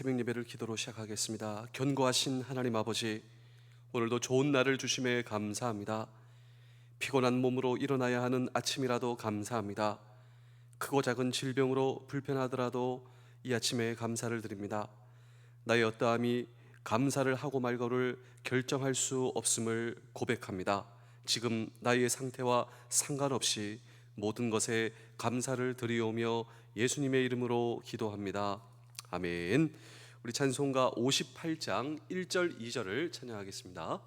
새벽 예배를 기도로 시작하겠습니다. 견고하신 하나님 아버지, 오늘도 좋은 날을 주심에 감사합니다. 피곤한 몸으로 일어나야 하는 아침이라도 감사합니다. 크고 작은 질병으로 불편하더라도 이 아침에 감사를 드립니다. 나의 어떠함이 감사를 하고 말고를 결정할 수 없음을 고백합니다. 지금 나의 상태와 상관없이 모든 것에 감사를 드리오며 예수님의 이름으로 기도합니다. 아멘. 우리 찬송가 58장 1절 2절을 찬양하겠습니다.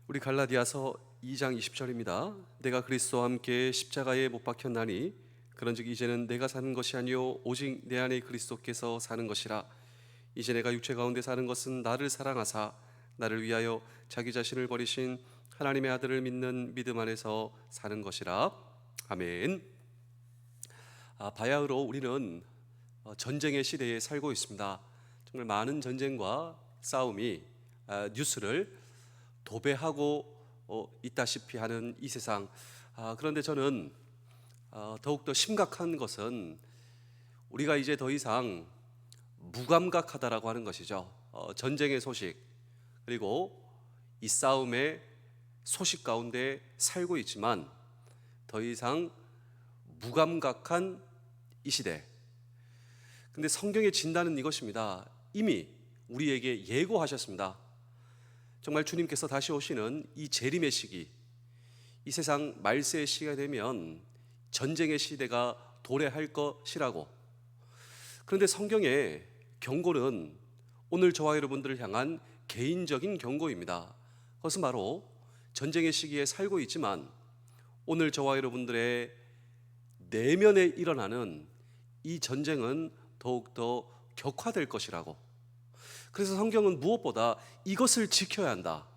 우리 갈라디아서 2장 20절입니다. 내가 그리스도와 함께 십자가에 못 박혔나니 그런즉 이제는 내가 사는 것이 아니요 오직 내 안에 그리스도께서 사는 것이라. 이제 내가 육체 가운데 사는 것은 나를 사랑하사 나를 위하여 자기 자신을 버리신 하나님의 아들을 믿는 믿음 안에서 사는 것이라. 아멘. 바야흐로 우리는 전쟁의 시대에 살고 있습니다. 정말 많은 전쟁과 싸움이 뉴스를 도배하고 있다시피 하는 이 세상. 그런데 저는 더욱더 심각한 것은 우리가 이제 더 이상 무감각하다라고 하는 것이죠. 전쟁의 소식 그리고 이 싸움의 소식 가운데 살고 있지만 더 이상 무감각한 이 시대. 근데 성경의 진단은 이것입니다. 이미 우리에게 예고하셨습니다. 정말 주님께서 다시 오시는 이 재림의 시기, 이 세상 말세의 시기가 되면 전쟁의 시대가 도래할 것이라고. 그런데 성경의 경고는 오늘 저와 여러분들을 향한 개인적인 경고입니다. 그것은 바로 전쟁의 시기에 살고 있지만 오늘 저와 여러분들의 내면에 일어나는 이 전쟁은 더욱더 격화될 것이라고. 그래서 성경은 무엇보다 이것을 지켜야 한다.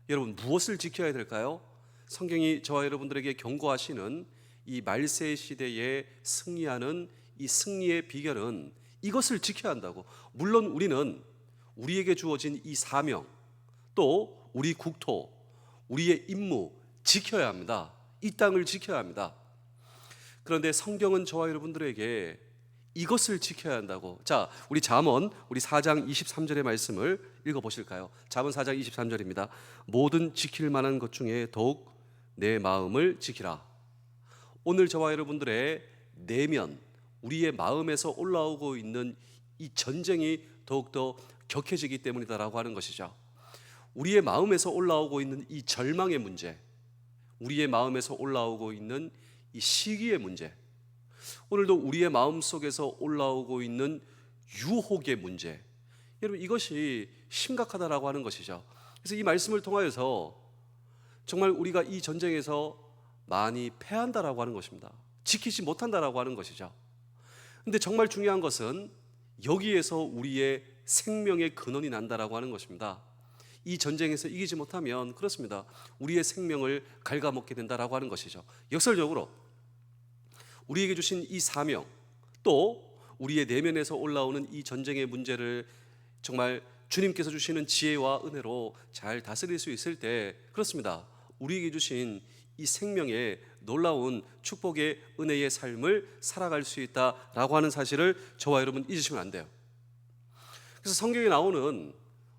여러분, 무엇을 지켜야 될까요? 성경이 저와 여러분들에게 경고하시는 이 말세 시대에 승리하는 이 승리의 비결은 이것을 지켜야 한다고. 물론 우리는 우리에게 주어진 이 사명, 또 우리 국토, 우리의 임무 지켜야 합니다. 이 땅을 지켜야 합니다. 그런데 성경은 저와 여러분들에게 이것을 지켜야 한다고. 자, 우리 잠언 우리 4장 23절의 말씀을 읽어보실까요? 잠언 4장 23절입니다. 모든 지킬 만한 것 중에 더욱 내 마음을 지키라. 오늘 저와 여러분들의 내면, 우리의 마음에서 올라오고 있는 이 전쟁이 더욱더 격해지기 때문이다라고 하는 것이죠. 우리의 마음에서 올라오고 있는 이 절망의 문제, 우리의 마음에서 올라오고 있는 이 시기의 문제, 오늘도 우리의 마음 속에서 올라오고 있는 유혹의 문제, 여러분 이것이 심각하다라고 하는 것이죠. 그래서 이 말씀을 통하여서 정말 우리가 이 전쟁에서 많이 패한다라고 하는 것입니다. 지키지 못한다라고 하는 것이죠. 근데 정말 중요한 것은 여기에서 우리의 생명의 근원이 난다라고 하는 것입니다. 이 전쟁에서 이기지 못하면 그렇습니다. 우리의 생명을 갉아먹게 된다라고 하는 것이죠. 역설적으로 우리에게 주신 이 사명, 또 우리의 내면에서 올라오는 이 전쟁의 문제를 정말 주님께서 주시는 지혜와 은혜로 잘 다스릴 수 있을 때 그렇습니다. 우리에게 주신 이 생명의 놀라운 축복의 은혜의 삶을 살아갈 수 있다라고 하는 사실을 저와 여러분 잊으시면 안 돼요. 그래서 성경에 나오는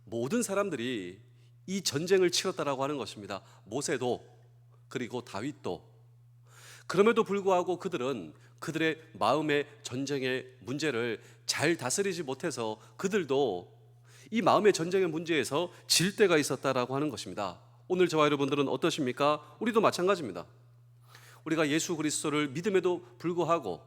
모든 사람들이 이 전쟁을 치렀다라고 하는 것입니다. 모세도 그리고 다윗도. 그럼에도 불구하고 그들은 그들의 마음의 전쟁의 문제를 잘 다스리지 못해서 그들도 이 마음의 전쟁의 문제에서 질 때가 있었다라고 하는 것입니다. 오늘 저와 여러분들은 어떠십니까? 우리도 마찬가지입니다. 우리가 예수 그리스도를 믿음에도 불구하고,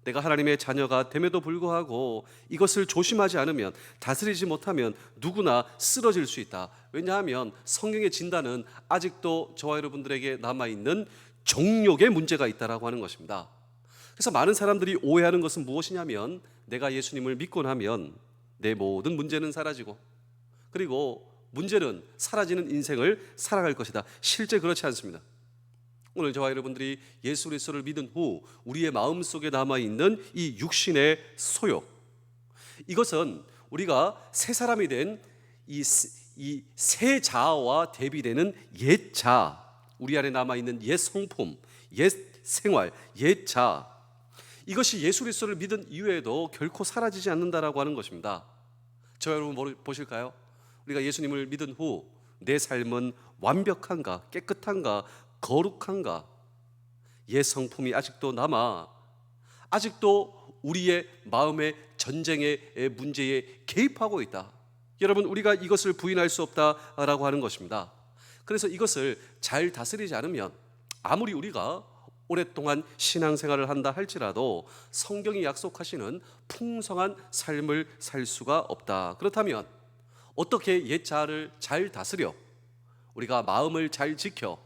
내가 하나님의 자녀가 됨에도 불구하고 이것을 조심하지 않으면, 다스리지 못하면 누구나 쓰러질 수 있다. 왜냐하면 성경의 진단은 아직도 저와 여러분들에게 남아있는 정욕의 문제가 있다라고 하는 것입니다. 그래서 많은 사람들이 오해하는 것은 무엇이냐면, 내가 예수님을 믿고 나면 내 모든 문제는 사라지고, 그리고 문제는 사라지는 인생을 살아갈 것이다. 실제 그렇지 않습니다. 오늘 저와 여러분들이 예수 그리스도를 믿은 후 우리의 마음속에 남아있는 이 육신의 소욕, 이것은 우리가 새 사람이 된 이 새 자아와 대비되는 옛 자아, 우리 안에 남아있는 옛 성품, 옛 생활, 옛 자아, 이것이 예수 그리스도를 믿은 이후에도 결코 사라지지 않는다라고 하는 것입니다. 저 여러분 보실까요? 우리가 예수님을 믿은 후 내 삶은 완벽한가, 깨끗한가, 거룩한가? 옛 성품이 아직도 남아 아직도 우리의 마음의 전쟁의 문제에 개입하고 있다. 여러분, 우리가 이것을 부인할 수 없다라고 하는 것입니다. 그래서 이것을 잘 다스리지 않으면, 아무리 우리가 오랫동안 신앙생활을 한다 할지라도 성경이 약속하시는 풍성한 삶을 살 수가 없다. 그렇다면 어떻게 옛 자아를 잘 다스려 우리가 마음을 잘 지켜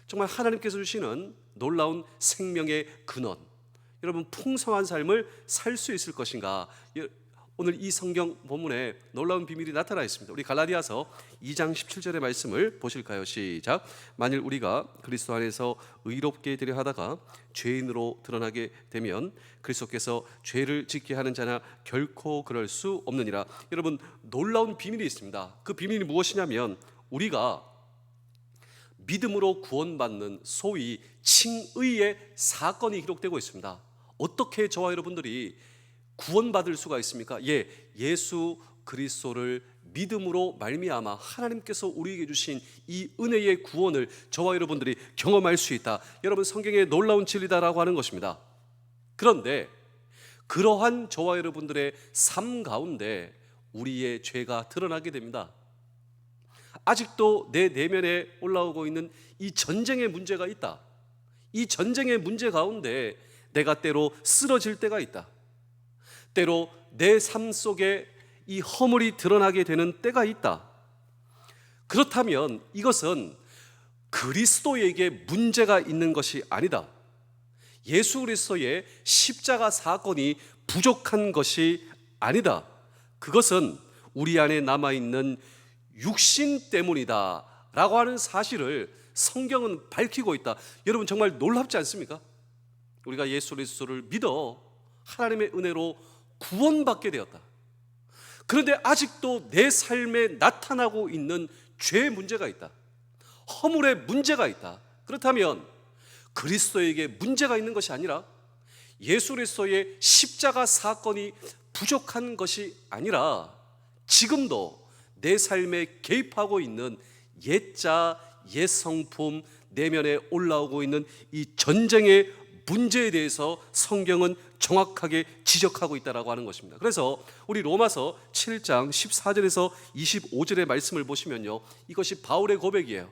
정말 하나님께서 주시는 놀라운 생명의 근원, 여러분 풍성한 삶을 살 수 있을 것인가? 오늘 이 성경 본문에 놀라운 비밀이 나타나 있습니다. 우리 갈라디아서 2장 17절의 말씀을 보실까요? 시작. 만일 우리가 그리스도 안에서 의롭게 되려 하다가 죄인으로 드러나게 되면 그리스도께서 죄를 짓게 하는 자나 결코 그럴 수 없느니라. 여러분, 놀라운 비밀이 있습니다. 그 비밀이 무엇이냐면, 우리가 믿음으로 구원받는 소위 칭의의 사건이 기록되고 있습니다. 어떻게 저와 여러분들이 구원받을 수가 있습니까? 예수 그리스도를 믿음으로 말미암아 하나님께서 우리에게 주신 이 은혜의 구원을 저와 여러분들이 경험할 수 있다. 여러분, 성경의 놀라운 진리다라고 하는 것입니다. 그런데 그러한 저와 여러분들의 삶 가운데 우리의 죄가 드러나게 됩니다. 아직도 내 내면에 올라오고 있는 이 전쟁의 문제가 있다. 이 전쟁의 문제 가운데 내가 때로 쓰러질 때가 있다. 때로 내 삶 속에 이 허물이 드러나게 되는 때가 있다. 그렇다면 이것은 그리스도에게 문제가 있는 것이 아니다. 예수 그리스도의 십자가 사건이 부족한 것이 아니다. 그것은 우리 안에 남아있는 육신 때문이다 라고 하는 사실을 성경은 밝히고 있다. 여러분, 정말 놀랍지 않습니까? 우리가 예수 그리스도를 믿어 하나님의 은혜로 구원받게 되었다. 그런데 아직도 내 삶에 나타나고 있는 죄의 문제가 있다. 허물의 문제가 있다. 그렇다면 그리스도에게 문제가 있는 것이 아니라, 예수 그리스도의 십자가 사건이 부족한 것이 아니라, 지금도 내 삶에 개입하고 있는 옛자, 옛 성품, 내면에 올라오고 있는 이 전쟁의 문제에 대해서 성경은 정확하게 지적하고 있다라고 하는 것입니다. 그래서 우리 로마서 7장 14절에서 25절의 말씀을 보시면요, 이것이 바울의 고백이에요.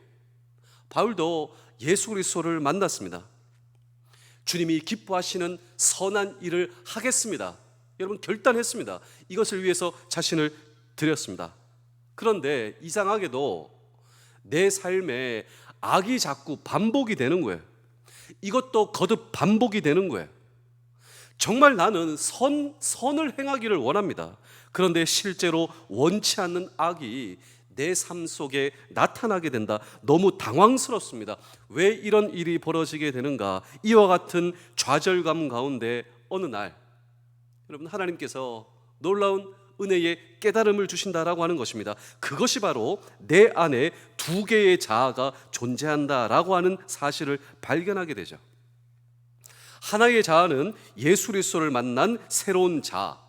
바울도 예수 그리스도를 만났습니다. 주님이 기뻐하시는 선한 일을 하겠습니다. 여러분, 결단했습니다. 이것을 위해서 자신을 드렸습니다. 그런데 이상하게도 내 삶에 악이 자꾸 반복이 되는 거예요. 이것도 거듭 반복이 되는 거예요. 정말 나는 선을 행하기를 원합니다. 그런데 실제로 원치 않는 악이 내 삶 속에 나타나게 된다. 너무 당황스럽습니다. 왜 이런 일이 벌어지게 되는가? 이와 같은 좌절감 가운데 어느 날, 여러분, 하나님께서 놀라운 은혜의 깨달음을 주신다라고 하는 것입니다. 그것이 바로 내 안에 두 개의 자아가 존재한다라고 하는 사실을 발견하게 되죠. 하나의 자아는 예수 그리스도를 만난 새로운 자아,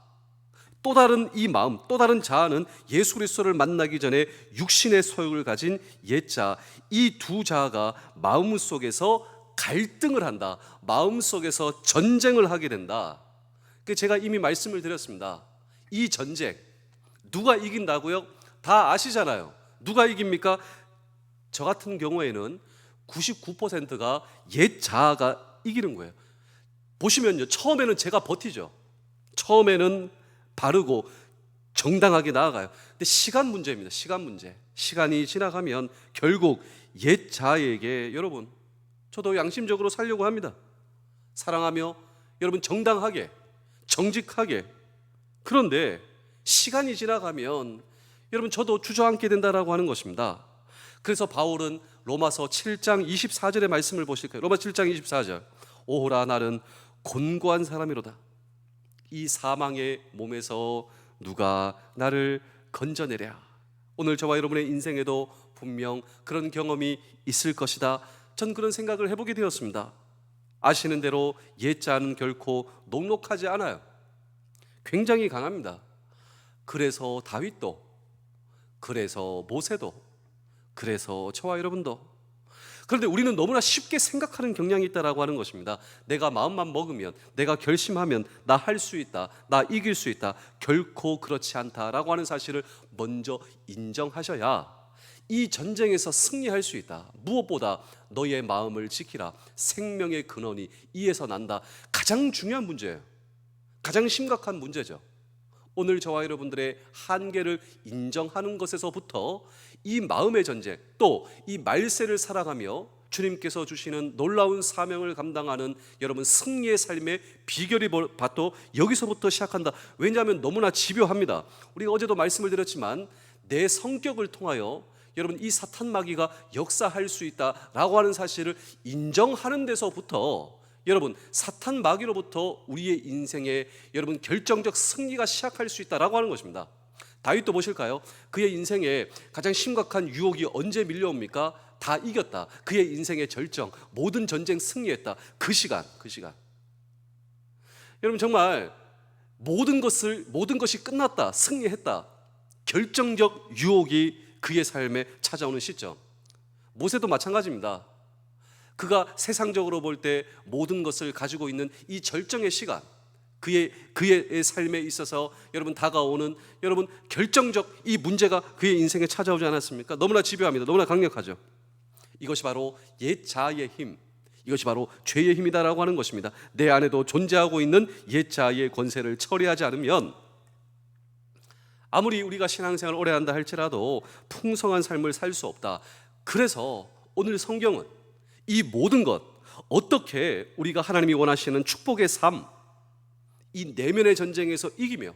또 다른 이 마음, 또 다른 자아는 예수 그리스도를 만나기 전에 육신의 소욕을 가진 옛 자아. 이 두 자아가 마음속에서 갈등을 한다. 마음속에서 전쟁을 하게 된다. 제가 이미 말씀을 드렸습니다. 이 전쟁 누가 이긴다고요? 다 아시잖아요. 누가 이깁니까? 저 같은 경우에는 99%가 옛 자아가 이기는 거예요. 보시면요, 처음에는 제가 버티죠. 처음에는 바르고 정당하게 나아가요. 근데 시간 문제입니다. 시간 문제. 시간이 지나가면 결국 옛 자아에게, 여러분, 저도 양심적으로 살려고 합니다. 사랑하며 여러분 정당하게, 정직하게. 그런데 시간이 지나가면 여러분 저도 주저앉게 된다라고 하는 것입니다. 그래서 바울은 로마서 7장 24절의 말씀을 보실까요? 로마 7장 24절. 오호라 나는 곤고한 사람이로다. 이 사망의 몸에서 누가 나를 건져내랴. 오늘 저와 여러분의 인생에도 분명 그런 경험이 있을 것이다. 전 그런 생각을 해보게 되었습니다. 아시는 대로 옛 자는 결코 녹록하지 않아요. 굉장히 강합니다. 그래서 다윗도, 그래서 모세도, 그래서 저와 여러분도. 그런데 우리는 너무나 쉽게 생각하는 경향이 있다라고 하는 것입니다. 내가 마음만 먹으면, 내가 결심하면 나 할 수 있다, 나 이길 수 있다. 결코 그렇지 않다라고 하는 사실을 먼저 인정하셔야 이 전쟁에서 승리할 수 있다. 무엇보다 너의 마음을 지키라. 생명의 근원이 이에서 난다. 가장 중요한 문제예요. 가장 심각한 문제죠. 오늘 저와 여러분들의 한계를 인정하는 것에서부터 이 마음의 전쟁, 또 이 말세를 살아가며 주님께서 주시는 놀라운 사명을 감당하는 여러분 승리의 삶의 비결이 바로 여기서부터 시작한다. 왜냐하면 너무나 집요합니다. 우리가 어제도 말씀을 드렸지만 내 성격을 통하여 여러분 이 사탄 마귀가 역사할 수 있다라고 하는 사실을 인정하는 데서부터 여러분 사탄 마귀로부터 우리의 인생에 여러분 결정적 승리가 시작할 수 있다라고 하는 것입니다. 다윗도 보실까요? 그의 인생에 가장 심각한 유혹이 언제 밀려옵니까? 다 이겼다. 그의 인생의 절정, 모든 전쟁 승리했다. 그 시간. 여러분 정말 모든 것이 끝났다, 승리했다. 결정적 유혹이 그의 삶에 찾아오는 시점. 모세도 마찬가지입니다. 그가 세상적으로 볼 때 모든 것을 가지고 있는 이 절정의 시간, 그의 삶에 있어서 여러분 다가오는 여러분 결정적 이 문제가 그의 인생에 찾아오지 않았습니까? 너무나 집요합니다. 너무나 강력하죠. 이것이 바로 옛 자아의 힘, 이것이 바로 죄의 힘이다라고 하는 것입니다. 내 안에도 존재하고 있는 옛 자아의 권세를 처리하지 않으면 아무리 우리가 신앙생활을 오래 한다 할지라도 풍성한 삶을 살 수 없다. 그래서 오늘 성경은 이 모든 것, 어떻게 우리가 하나님이 원하시는 축복의 삶, 이 내면의 전쟁에서 이기며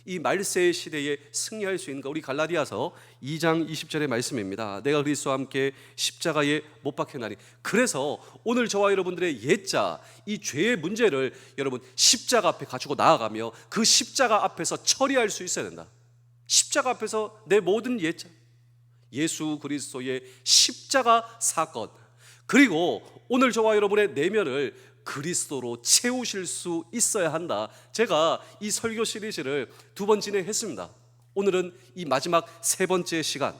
이 말세의 시대에 승리할 수 있는가? 우리 갈라디아서 2장 20절의 말씀입니다. 내가 그리스도와 함께 십자가에 못 박혔나니. 그래서 오늘 저와 여러분들의 옛자, 이 죄의 문제를 여러분 십자가 앞에 가지고 나아가며 그 십자가 앞에서 처리할 수 있어야 된다. 십자가 앞에서 내 모든 옛자, 예수 그리스도의 십자가 사건, 그리고 오늘 저와 여러분의 내면을 그리스도로 채우실 수 있어야 한다. 제가 이 설교 시리즈를 2번 진행했습니다. 오늘은 이 마지막 3번째 시간,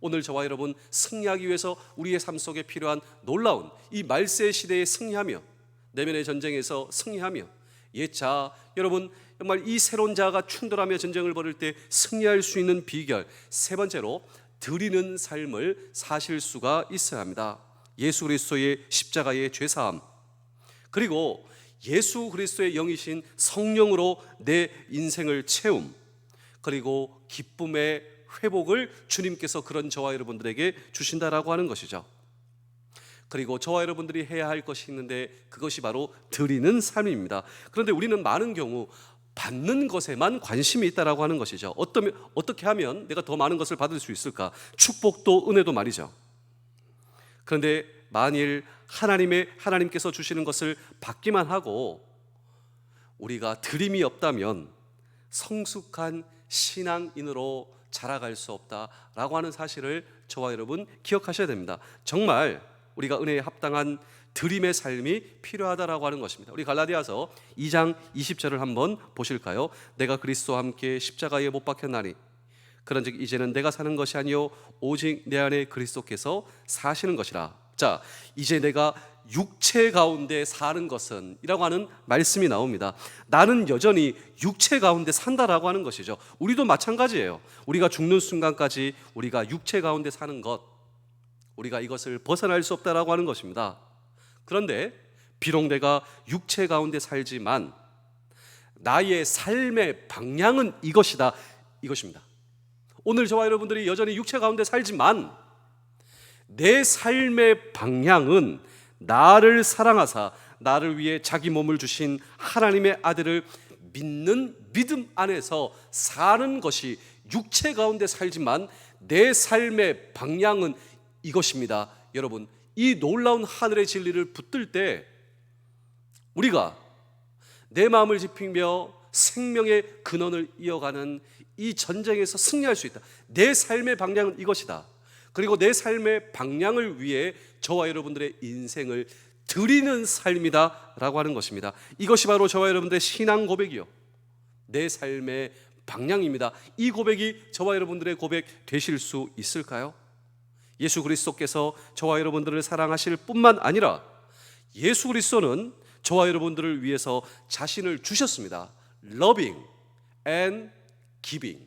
오늘 저와 여러분 승리하기 위해서 우리의 삶 속에 필요한 놀라운 이 말세 시대에 승리하며 내면의 전쟁에서 승리하며 옛자, 여러분 정말 이 새로운 자가 충돌하며 전쟁을 벌일 때 승리할 수 있는 비결, 3번째로 드리는 삶을 사실 수가 있어야 합니다. 예수 그리스도의 십자가의 죄사함, 그리고 예수 그리스도의 영이신 성령으로 내 인생을 채움, 그리고 기쁨의 회복을 주님께서 그런 저와 여러분들에게 주신다라고 하는 것이죠. 그리고 저와 여러분들이 해야 할 것이 있는데 그것이 바로 드리는 삶입니다. 그런데 우리는 많은 경우 받는 것에만 관심이 있다라고 하는 것이죠. 어떻게 하면 내가 더 많은 것을 받을 수 있을까? 축복도 은혜도 말이죠. 그런데 만일 하나님께서 주시는 것을 받기만 하고 우리가 드림이 없다면 성숙한 신앙인으로 자라갈 수 없다라고 하는 사실을 저와 여러분 기억하셔야 됩니다. 정말 우리가 은혜에 합당한 드림의 삶이 필요하다라고 하는 것입니다. 우리 갈라디아서 2장 20절을 한번 보실까요? 내가 그리스도와 함께 십자가에 못 박혔나니 그런즉 이제는 내가 사는 것이 아니요 오직 내 안에 그리스도께서 사시는 것이라. 자, 이제 내가 육체 가운데 사는 것은 이라고 하는 말씀이 나옵니다. 나는 여전히 육체 가운데 산다라고 하는 것이죠. 우리도 마찬가지예요. 우리가 죽는 순간까지 우리가 육체 가운데 사는 것, 우리가 이것을 벗어날 수 없다라고 하는 것입니다. 그런데 비록 내가 육체 가운데 살지만 나의 삶의 방향은 이것이다, 이것입니다. 오늘 저와 여러분들이 여전히 육체 가운데 살지만 내 삶의 방향은 나를 사랑하사 나를 위해 자기 몸을 주신 하나님의 아들을 믿는 믿음 안에서 사는 것이 육체 가운데 살지만 내 삶의 방향은 이것입니다. 여러분, 이 놀라운 하늘의 진리를 붙들 때 우리가 내 마음을 지피며 생명의 근원을 이어가는 이 전쟁에서 승리할 수 있다. 내 삶의 방향은 이것이다. 그리고 내 삶의 방향을 위해 저와 여러분들의 인생을 드리는 삶이다 라고 하는 것입니다. 이것이 바로 저와 여러분들의 신앙 고백이요, 내 삶의 방향입니다. 이 고백이 저와 여러분들의 고백 되실 수 있을까요? 예수 그리스도께서 저와 여러분들을 사랑하실 뿐만 아니라 예수 그리스도는 저와 여러분들을 위해서 자신을 주셨습니다. Loving and giving.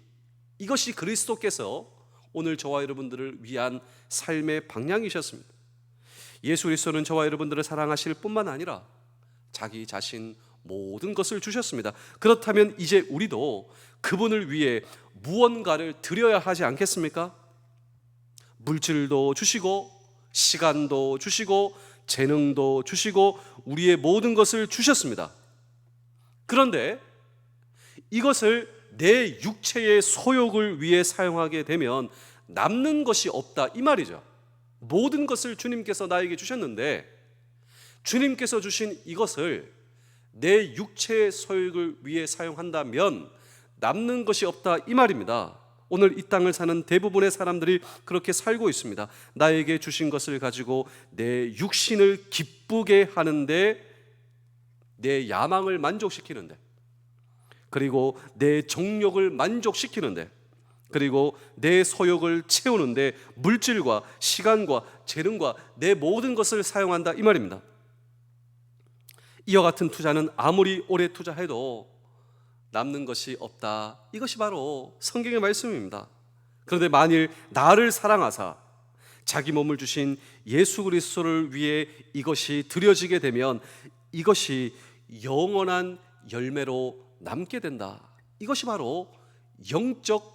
이것이 그리스도께서 오늘 저와 여러분들을 위한 삶의 방향이셨습니다. 예수 그리스도는 저와 여러분들을 사랑하실 뿐만 아니라 자기 자신 모든 것을 주셨습니다. 그렇다면 이제 우리도 그분을 위해 무언가를 드려야 하지 않겠습니까? 물질도 주시고 시간도 주시고 재능도 주시고 우리의 모든 것을 주셨습니다. 그런데 이것을 내 육체의 소욕을 위해 사용하게 되면 남는 것이 없다, 이 말이죠. 모든 것을 주님께서 나에게 주셨는데 주님께서 주신 이것을 내 육체의 소욕을 위해 사용한다면 남는 것이 없다, 이 말입니다. 오늘 이 땅을 사는 대부분의 사람들이 그렇게 살고 있습니다. 나에게 주신 것을 가지고 내 육신을 기쁘게 하는데, 내 야망을 만족시키는데, 그리고 내 정욕을 만족시키는데, 그리고 내 소욕을 채우는데 물질과 시간과 재능과 내 모든 것을 사용한다, 이 말입니다. 이와 같은 투자는 아무리 오래 투자해도 남는 것이 없다, 이것이 바로 성경의 말씀입니다. 그런데 만일 나를 사랑하사 자기 몸을 주신 예수 그리스도를 위해 이것이 드려지게 되면 이것이 영원한 열매로 남게 된다. 이것이 바로 영적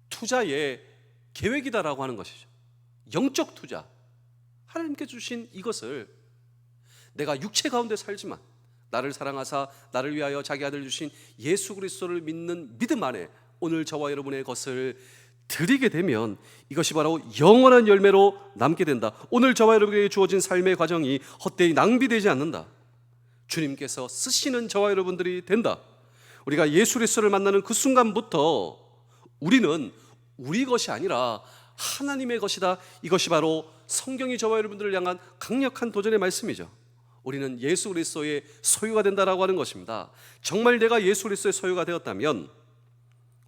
투자의 계획이다라고 하는 것이죠. 영적 투자, 하나님께 주신 이것을 내가 육체 가운데 살지만 나를 사랑하사 나를 위하여 자기 아들 주신 예수 그리스도를 믿는 믿음 안에 오늘 저와 여러분의 것을 드리게 되면 이것이 바로 영원한 열매로 남게 된다. 오늘 저와 여러분에게 주어진 삶의 과정이 헛되이 낭비되지 않는다. 주님께서 쓰시는 저와 여러분들이 된다. 우리가 예수 그리스도를 만나는 그 순간부터 우리는 우리 것이 아니라 하나님의 것이다. 이것이 바로 성경이 저와 여러분들을 향한 강력한 도전의 말씀이죠. 우리는 예수 그리스도의 소유가 된다라고 하는 것입니다. 정말 내가 예수 그리스도의 소유가 되었다면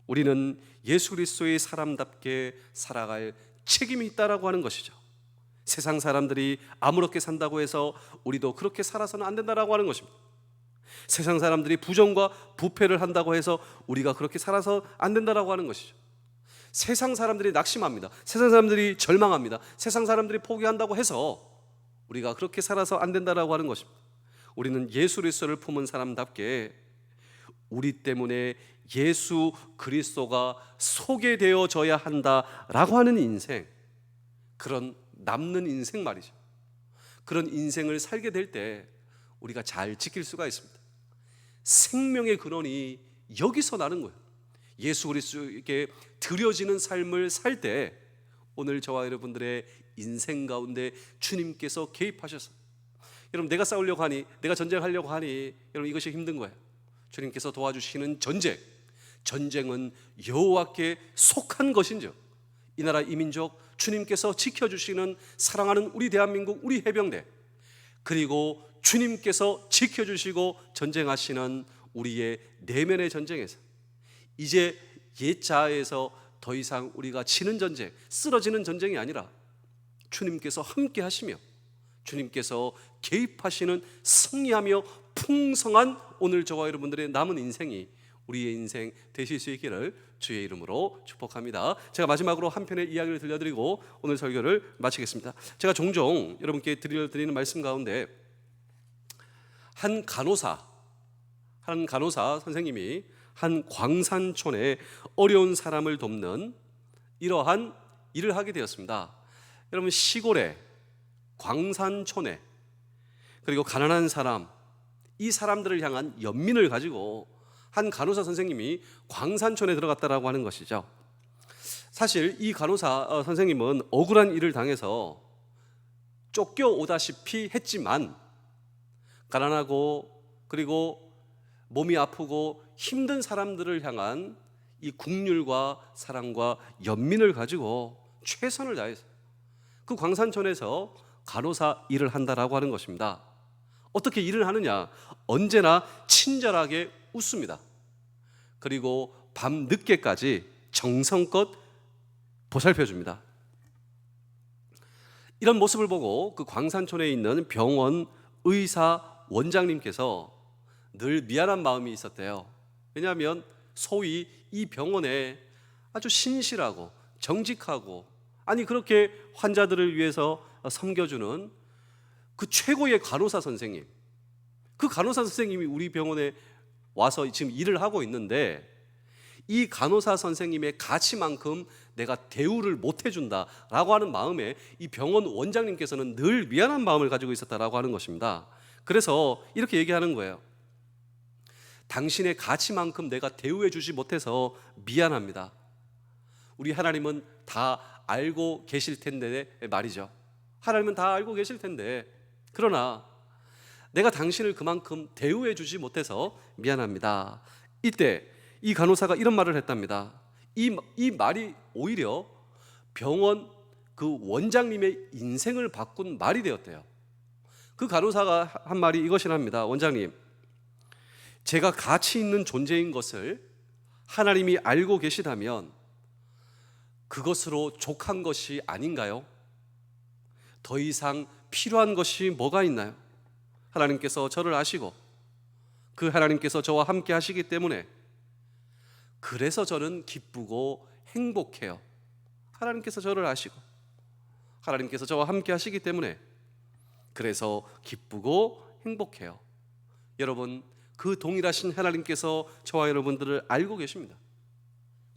우리는 예수 그리스도의 사람답게 살아갈 책임이 있다라고 하는 것이죠. 세상 사람들이 아무렇게 산다고 해서 우리도 그렇게 살아서는 안 된다라고 하는 것입니다. 세상 사람들이 부정과 부패를 한다고 해서 우리가 그렇게 살아서 안 된다라고 하는 것이죠. 세상 사람들이 낙심합니다. 세상 사람들이 절망합니다. 세상 사람들이 포기한다고 해서 우리가 그렇게 살아서 안 된다라고 하는 것입니다. 우리는 예수 그리스도를 품은 사람답게 우리 때문에 예수 그리스도가 소개되어져야 한다라고 하는 인생, 그런 남는 인생 말이죠. 그런 인생을 살게 될 때 우리가 잘 지킬 수가 있습니다. 생명의 근원이 여기서 나는 거예요. 예수 그리스도에게 드려지는 삶을 살 때 오늘 저와 여러분들의 인생 가운데 주님께서 개입하셔서, 여러분 내가 싸우려고 하니, 내가 전쟁하려고 하니 여러분 이것이 힘든 거예요. 주님께서 도와주시는 전쟁은 여호와께 속한 것인죠. 이 나라 이 민족 주님께서 지켜주시는 사랑하는 우리 대한민국, 우리 해병대, 그리고 주님께서 지켜주시고 전쟁하시는 우리의 내면의 전쟁에서 이제 옛자에서 더 이상 우리가 지는 전쟁, 쓰러지는 전쟁이 아니라 주님께서 함께 하시며 주님께서 개입하시는 승리하며 풍성한 오늘 저와 여러분들의 남은 인생이 우리의 인생 되실 수 있기를 주의 이름으로 축복합니다. 제가 마지막으로 한 편의 이야기를 들려드리고 오늘 설교를 마치겠습니다. 제가 종종 여러분께 드리는 말씀 가운데 한 간호사 선생님이 한 광산촌에 어려운 사람을 돕는 이러한 일을 하게 되었습니다. 여러분, 시골에, 광산촌에, 그리고 가난한 사람, 이 사람들을 향한 연민을 가지고 한 간호사 선생님이 광산촌에 들어갔다라고 하는 것이죠. 사실 이 간호사 선생님은 억울한 일을 당해서 쫓겨오다시피 했지만 가난하고 그리고 몸이 아프고 힘든 사람들을 향한 이 국률과 사랑과 연민을 가지고 최선을 다해서 그 광산촌에서 간호사 일을 한다라고 하는 것입니다. 어떻게 일을 하느냐? 언제나 친절하게 웃습니다. 그리고 밤 늦게까지 정성껏 보살펴줍니다. 이런 모습을 보고 그 광산촌에 있는 병원 의사 원장님께서 늘 미안한 마음이 있었대요. 왜냐하면 소위 이 병원에 아주 신실하고 정직하고, 아니 그렇게 환자들을 위해서 섬겨주는 그 최고의 간호사 선생님, 그 간호사 선생님이 우리 병원에 와서 지금 일을 하고 있는데 이 간호사 선생님의 가치만큼 내가 대우를 못 해준다라고 하는 마음에 이 병원 원장님께서는 늘 미안한 마음을 가지고 있었다라고 하는 것입니다. 그래서 이렇게 얘기하는 거예요. 당신의 가치만큼 내가 대우해 주지 못해서 미안합니다. 우리 하나님은 다 알고 계실 텐데 말이죠. 하나님은 다 알고 계실 텐데, 그러나 내가 당신을 그만큼 대우해 주지 못해서 미안합니다. 이때 이 간호사가 이런 말을 했답니다. 이 말이 오히려 병원 그 원장님의 인생을 바꾼 말이 되었대요. 그 간호사가 한 말이 이것이랍니다. 원장님, 제가 가치 있는 존재인 것을 하나님이 알고 계시다면 그것으로 족한 것이 아닌가요? 더 이상 필요한 것이 뭐가 있나요? 하나님께서 저를 아시고 그 하나님께서 저와 함께 하시기 때문에 그래서 저는 기쁘고 행복해요. 하나님께서 저를 아시고 하나님께서 저와 함께 하시기 때문에 그래서 기쁘고 행복해요. 여러분, 그 동일하신 하나님께서 저와 여러분들을 알고 계십니다.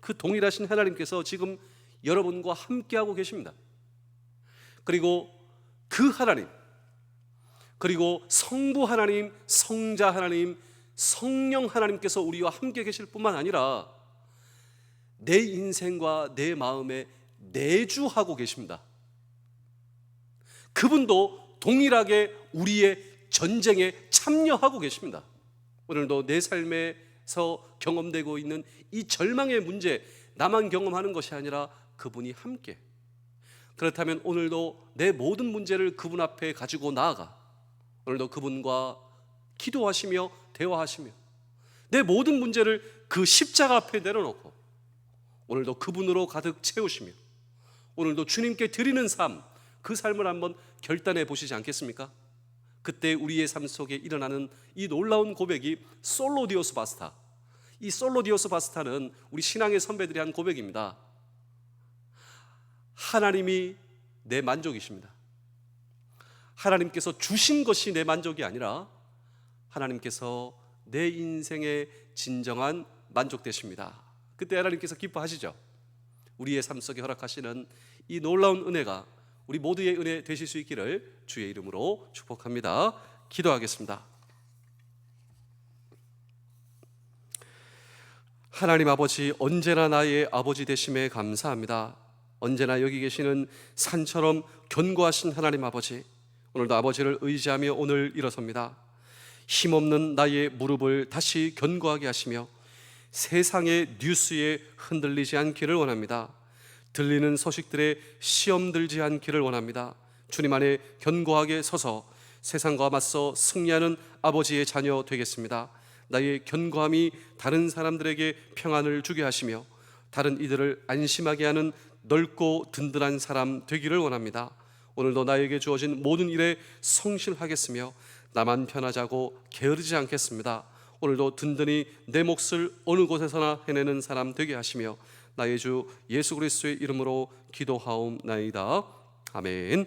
그 동일하신 하나님께서 지금 여러분과 함께하고 계십니다. 그리고 그 하나님, 그리고 성부 하나님, 성자 하나님, 성령 하나님께서 우리와 함께 계실 뿐만 아니라 내 인생과 내 마음에 내주하고 계십니다. 그분도 동일하게 우리의 전쟁에 참여하고 계십니다. 오늘도 내 삶에서 경험되고 있는 이 절망의 문제, 나만 경험하는 것이 아니라 그분이 함께. 그렇다면 오늘도 내 모든 문제를 그분 앞에 가지고 나아가 오늘도 그분과 기도하시며 대화하시며 내 모든 문제를 그 십자가 앞에 내려놓고 오늘도 그분으로 가득 채우시며 오늘도 주님께 드리는 삶, 그 삶을 한번 결단해 보시지 않겠습니까? 그때 우리의 삶 속에 일어나는 이 놀라운 고백이 솔로디오스 바스타. 이 솔로디오스 바스타는 우리 신앙의 선배들이 한 고백입니다. 하나님이 내 만족이십니다. 하나님께서 주신 것이 내 만족이 아니라 하나님께서 내 인생의 진정한 만족 되십니다. 그때 하나님께서 기뻐하시죠. 우리의 삶 속에 허락하시는 이 놀라운 은혜가 우리 모두의 은혜 되실 수 있기를 주의 이름으로 축복합니다. 기도하겠습니다. 하나님 아버지, 언제나 나의 아버지 되심에 감사합니다. 언제나 여기 계시는 산처럼 견고하신 하나님 아버지, 오늘도 아버지를 의지하며 오늘 일어섭니다. 힘없는 나의 무릎을 다시 견고하게 하시며 세상의 뉴스에 흔들리지 않기를 원합니다. 들리는 소식들에 시험 들지 않기를 원합니다. 주님 안에 견고하게 서서 세상과 맞서 승리하는 아버지의 자녀 되겠습니다. 나의 견고함이 다른 사람들에게 평안을 주게 하시며 다른 이들을 안심하게 하는 넓고 든든한 사람 되기를 원합니다. 오늘도 나에게 주어진 모든 일에 성실하겠으며 나만 편하자고 게으르지 않겠습니다. 오늘도 든든히 내 몫을 어느 곳에서나 해내는 사람 되게 하시며 나의 주 예수 그리스도의 이름으로 기도하옵나이다. 아멘.